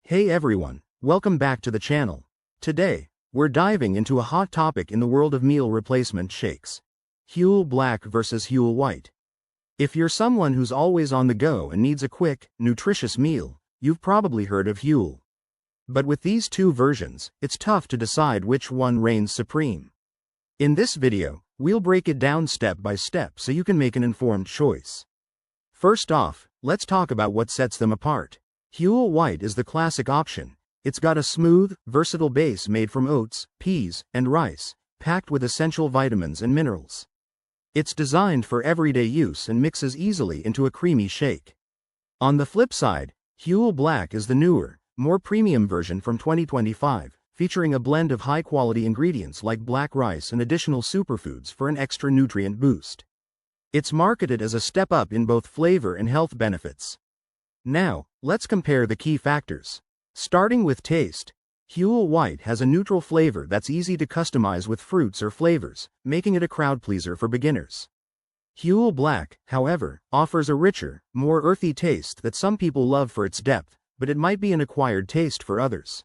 Hey everyone, welcome back to the channel. Today, we're diving into a hot topic in the world of meal replacement shakes. Huel Black versus Huel White. If you're someone who's always on the go and needs a quick, nutritious meal, you've probably heard of Huel. But with these two versions, it's tough to decide which one reigns supreme. In this video, we'll break it down step by step so you can make an informed choice. First off, let's talk about what sets them apart. Huel White is the classic option. It's got a smooth, versatile base made from oats, peas, and rice, packed with essential vitamins and minerals. It's designed for everyday use and mixes easily into a creamy shake. On the flip side, Huel Black is the newer, more premium version from 2025, featuring a blend of high-quality ingredients like black rice and additional superfoods for an extra nutrient boost. It's marketed as a step up in both flavor and health benefits. Now, let's compare the key factors. Starting with taste, Huel White has a neutral flavor that's easy to customize with fruits or flavors, making it a crowd pleaser for beginners. Huel Black, however, offers a richer, more earthy taste that some people love for its depth, but it might be an acquired taste for others.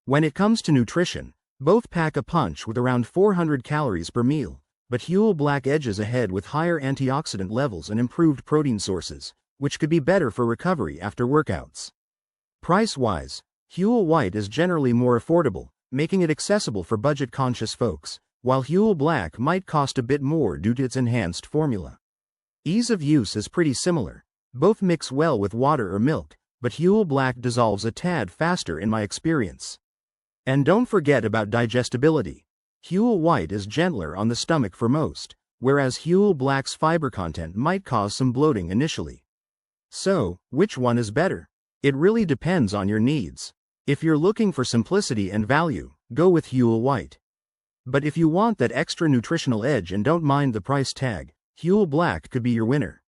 When it comes to nutrition, both pack a punch with around 400 calories per meal, but Huel Black edges ahead with higher antioxidant levels and improved protein sources, which could be better for recovery after workouts. Price-wise, Huel White is generally more affordable, making it accessible for budget-conscious folks, while Huel Black might cost a bit more due to its enhanced formula. Ease of use is pretty similar. Both mix well with water or milk, but Huel Black dissolves a tad faster in my experience. And don't forget about digestibility. Huel White is gentler on the stomach for most, whereas Huel Black's fiber content might cause some bloating initially. So, which one is better? It really depends on your needs. If you're looking for simplicity and value, go with Huel White. But if you want that extra nutritional edge and don't mind the price tag, Huel Black could be your winner.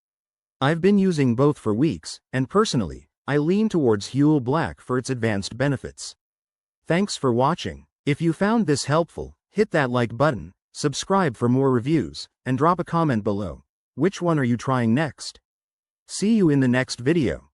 I've been using both for weeks, and personally, I lean towards Huel Black for its advanced benefits. Thanks for watching. If you found this helpful, hit that like button, subscribe for more reviews, and drop a comment below. Which one are you trying next? See you in the next video.